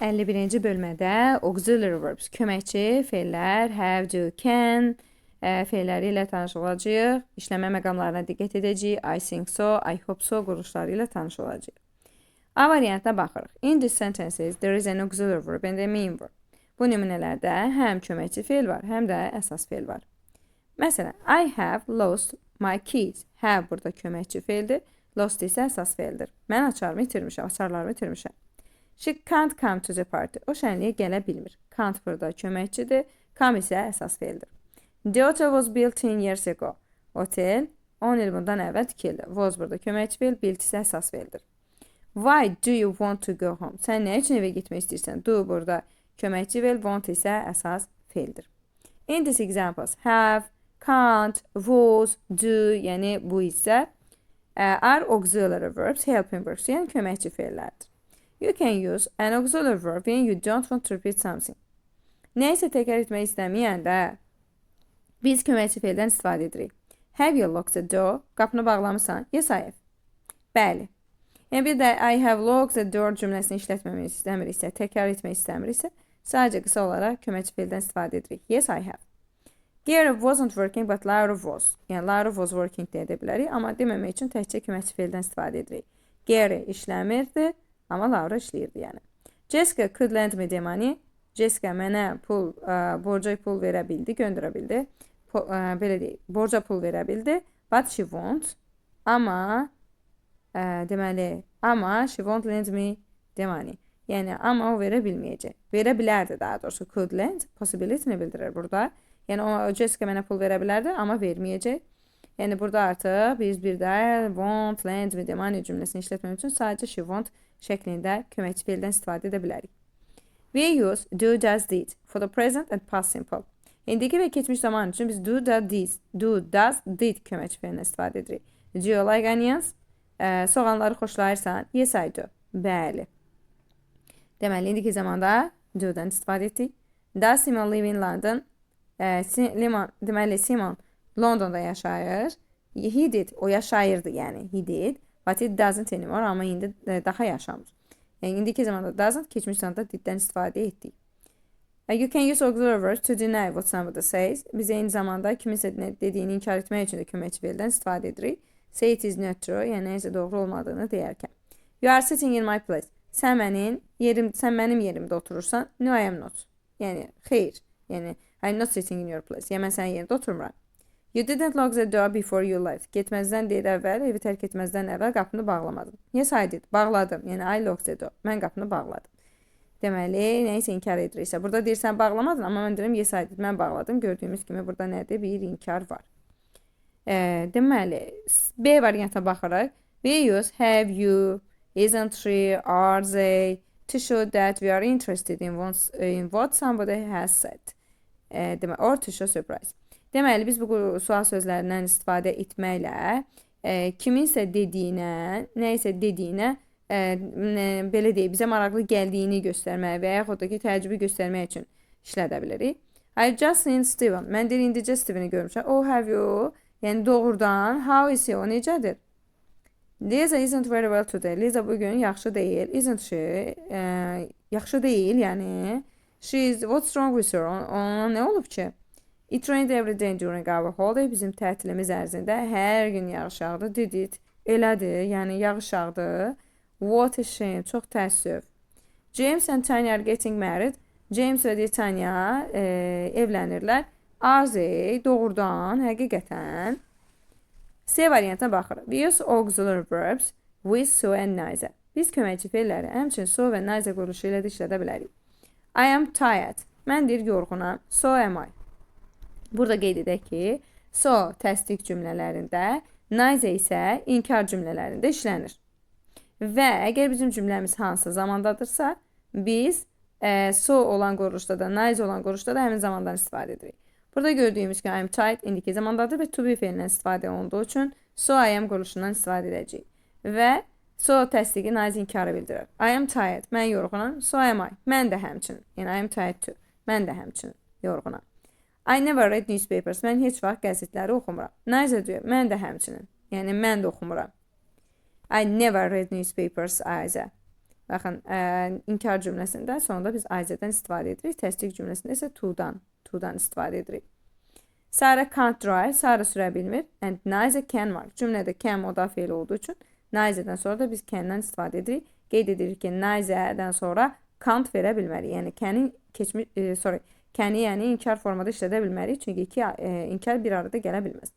51-ci bölmədə auxiliary verbs, köməkçi fe'llər, have, do, can fe'lləri ilə tanış olacağıq. İşləmə məqamlarına diqqət edəcəyik. I think so, I hope so quruluşları ilə tanış olacağıq. A variantına baxırıq. In these sentences, there is an auxiliary verb and a main verb. Bu nümunələrdə həm köməkçi fe'l var, həm də əsas fe'l var. Məsələn, I have lost my keys. Have burada köməkçi fe'ldir, lost isə əsas fe'ldir. Mən açarımı itirmişəm, açarlarımı itirmişəm. She can't come to the party. O şənliyə gələ bilmir. Can't burada köməkçidir, come isə əsas fe'ldir. The hotel was built 10 years ago. Otel 10 il bundan əvvəl tikildi. Was burada köməkçi fe'l, built isə əsas fe'ldir. Why do you want to go home? Sən nə üçün evə getmək istəyirsən? Do burada köməkçi fe'l, want isə əsas fe'ldir. In these examples, have, can't, was, do, yəni bu isə are auxiliary verbs, helping verbs, yəni köməkçi fe'llərdir. You can use an auxiliary verb when you don't want to repeat something. Nəysə təkrar etmək istəməyəndə biz köməkçi fe'ldən istifadə edirik. Have you locked the door? Qapını bağlamısan? Yes, I have. Bəli. Yəni bir də I have locked the door cümləsini işlətməmək istəmiriksə, təkrar etmək istəmiriksə, sadəcə qısa olaraq köməkçi fe'ldən istifadə edirik. Yes, I have. Gary wasn't working, but Laura was. Yəni Laura was working deyə edə bilərik, amma deməmək üçün təkcə köməkçi fe'ldən istifadə edirik. Gary işləmirdi, amma Laura işləyirdi yəni. Jessica could lend me the money. Jessica mənə borca pul verə bildi, göndərə bildi. Belə deyək, borca pul verə bildi. But she won't. Amma deməli, amma she won't lend me the money. Yəni, amma o verə bilməyəcək. Verə bilərdi daha doğrusu. Could lend, possibility-ni bildirir burada. Yəni, o Jessica mənə pul verə bilərdi, amma verməyəcək. Yəni, burada artıq biz bir də won't lend me the money cümləsini işlətmək üçün sadəcə she won't şəklində köməkçi fe'ldən istifadə edə bilərik. We use do, does, did for the present and past simple. İndiki və keçmiş zaman üçün biz do, does, did köməkçi fe'lindən istifadə edirik. Do you like onions? Soğanları xoşlayırsan? Yes, I do. Bəli. Deməli, indiki zamanda do'dan istifadə etdik. Does Simon live in London? Deməli, Simon Londonda yaşayır. He did. O yaşayırdı yəni. He did. But it doesn't anymore. Amma indi daha yaşamır. Yəni, indiki zamanda doesn't, keçmiş zamanda diddən istifadə etdik. You can use auxiliary verbs to deny what somebody says. Biz eyni zamanda kiminsə dediyini inkar etmək üçün də köməkçi fe'ldən istifadə edirik. Say it is not true. Yəni, nəysə doğru olmadığını deyərkən. You are sitting in my place. Sən mənim yerimdə oturursan. No, I am not. Yəni, xeyr. Yəni, I'm not sitting in your place. Yəni, mən sənin yerində oturmuram. You didn't lock the door before you left. Getməzdən deyil əvvəl, evi tərk etməzdən əvvəl qapını bağlamadım. Yes, I did. Bağladım. Yəni, I locked the door. Mən qapını bağladım. Deməli, nəysə inkar ediriksə. Burada deyirsən bağlamadın, amma mən deyirəm yes, I did. Mən bağladım. Gördüyümüz kimi burada nədir? Bir inkar var. Deməli, B variantına baxaraq. We use have you, isn't she, are they to show that we are interested in what somebody has said. Deməli, or to show surprise. Deməli, biz bu sual sözlərindən istifadə etməklə kiminsə dediyinə, nəysə dediyinə belə deyək, bizə maraqlı gəldiyini göstərmək və yaxud da ki, təəccübü göstərmək üçün işlədə bilirik. I've just seen Steven. Mən deyir, indicə Steven'i görmüşəm. Oh, have you? Yəni, doğrudan, how is he? O necədir? Liza isn't very well today. Liza bugün yaxşı deyil. Isn't she? Yaxşı deyil, yəni. What's wrong with her? Ona nə olub ki? It rained every day during our holiday. Bizim tətilimiz ərzində hər gün yağış yağdı. Did it? Elədir, yəni yağış yağdı. What a shame. Çox təəssüf. James and Tanya are getting married. James və Tanya evlənirlər. Are they? Doğrudan, həqiqətən. C variantına baxırıq. We use auxiliary verbs with, so and neither. Biz köməkçi fe'lləri həmçinin so və neither quruluşu ilə də işlədə bilərik. I am tired. Mən deyir yorğunam. So am I. Burada qeyd edək ki, so təsdiq cümlələrində, neither isə inkar cümlələrində işlənir. Və əgər bizim cümləmiz hansı zamandadırsa, biz so olan quruluşda da, neither olan quruluşda da həmin zamandan istifadə edirik. Burada gördüyümüz ki, I am tired indiki zamandadır və to be fe'lindən istifadə olunduğu üçün so I am quruluşundan istifadə edəcəyik. Və so təsdiqi neither inkarı bildirir. I am tired. Mən yorğunam. So am I. Mən də həmçinin. Yəni I am tired too. Mən də həmçinin yorğunam. I never read newspapers. Mən heç vaxt qəzetləri oxumuram. Neither diyor. Mən də həmçinin. Yəni mən də oxumuram. I never read newspapers either. Baxın, inkar cümləsində sonunda biz IZ-dən istifadə edirik. Təsdiq cümləsində isə to-dan istifadə edirik. Sarah can't drive. Sarah sürə bilmir. And neither can var. Cümlədə can modal feili olduğu üçün neither'dən sonra da biz can-dən istifadə edirik. Qeyd edirik ki, neither'dən sonra can't verə bilmərik. Yəni can-i yəni inkar formada işlədə bilmərik. Çünki iki inkar bir arada gələ bilməz.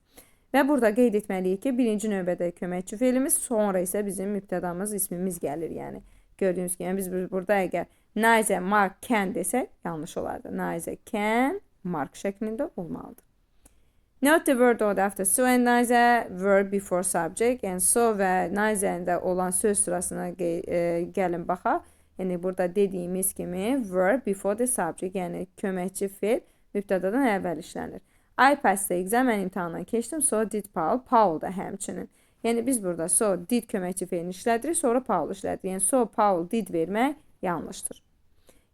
Və burada qeyd etməliyik ki, birinci növbədə köməkçi feilimiz, sonra isə bizim mübtədamız, ismimiz gəlir. Yəni gördüyünüz kimi, yəni biz burada əgər neither Mark can desək, yanlış olardı. Neither can Mark şəklində olmalıdır. Note the word order after so and neither, verb before subject. Yəni so və neither'də olan söz sırasına gəlin baxaq. Yəni burada dediyimiz kimi verb before the subject, yəni köməkçi feil mübtədadan əvvəl işlənir. I passed the exam, mən imtahandan keçdim, so did Paul. Paul da həmçinin. Yəni biz burada so did köməkçi feilini işlədirik, sonra Paul işlədirik. Yəni so Paul did vermək yanlışdır.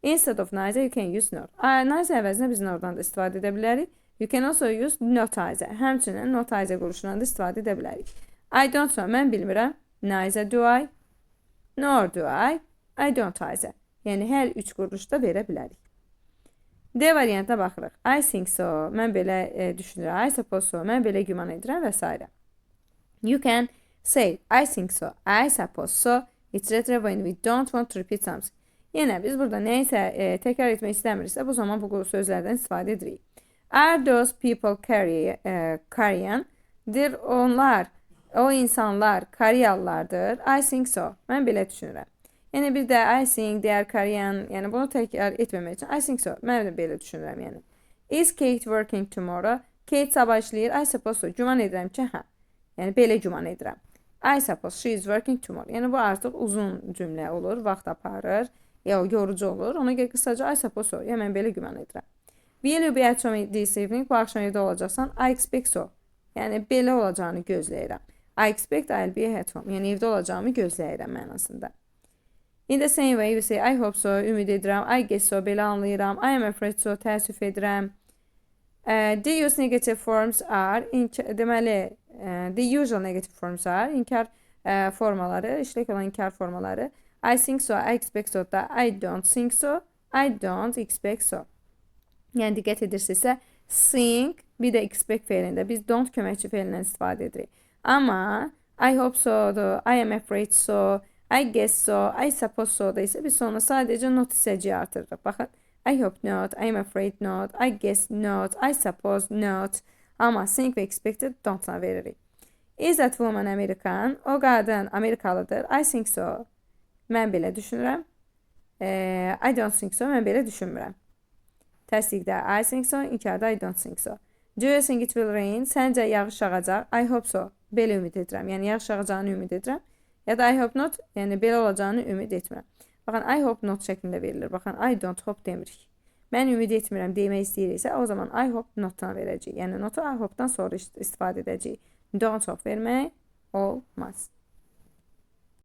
Instead of neither, you can use not. Neither əvəzinə biz nordan da istifadə edə bilərik. You can also use not either. Həmçinin not either quruluşundan da istifadə edə bilərik. I don't know, mən bilmirəm. Neither do I, nor do I don't either. Yəni hər üç quruluşda verə bilərik. D variantına baxırıq. I think so, mən belə düşünürəm. I suppose so, mən belə güman edirəm və s. You can say, I think so, I suppose so, etc. when we don't want to repeat something. Yenə biz burada neysə təkrar etmək istəmiriksə, bu zaman bu sözlərdən istifadə edirik. Are those people carrying? Dir onlar, o insanlar karyalılardır. I think so, mən belə düşünürəm. Yəni bir də I think they are carrying, yəni bunu təkrar etməmək üçün I think so, mən də belə düşünürəm yəni. Is Kate working tomorrow? Kate sabah işləyir. I suppose so, güman edirəm ki, hə. Yəni belə güman edirəm. I suppose she is working tomorrow. Yəni bu artıq uzun cümlə olur, vaxt aparır, ya yorucu olur. Ona görə qısaca I suppose so, yəni mən belə güman edirəm. Will you be at home this evening? Bu axşam evdə olacaqsan. I expect so. Yəni belə olacağını gözləyirəm. I expect I'll be at home. Yəni evdə olacağımı gözləyirəm mənasında. In the same way, you say, I hope so, ümid edirəm, I guess so, belə anlayıram, I am afraid so, təəssüf edirəm. The use negative forms are, deməli, the usual negative forms are, inkar formaları, işlək olan inkar formaları. I think so, I expect so da, I don't think so, I don't expect so. Yəni, diqqət edirsinizsə, think, bir də expect feilində, biz don't köməkçi feilindən istifadə edirik. Amma, I hope so, I am afraid so, I guess so, I suppose so da isə biz sonra sadəcə not hissəciyi artırırıq. Baxın, I hope not, I am afraid not, I guess not, I suppose not. Amma think və expected don't-la veririk. Is that woman American? O qadın Amerikalıdır. I think so. Mən belə düşünürəm. I don't think so. Mən belə düşünmürəm. Təsdiqdə I think so, inkarda I don't think so. Do you think it will rain? Səncə yağış yağacaq? I hope so. Belə ümid edirəm. Yəni yağış yağacağını ümid edirəm. Ya da I hope not, yəni belə olacağını ümid etmirəm. Baxın, I hope not şəklində verilir. Baxın, I don't hope demirik. Mən ümid etmirəm demək istəyiriksə, o zaman I hope not-dan verəcəyik. Yəni notu I hope-dan sonra istifadə edəcəyik. Don't hope vermək olmaz.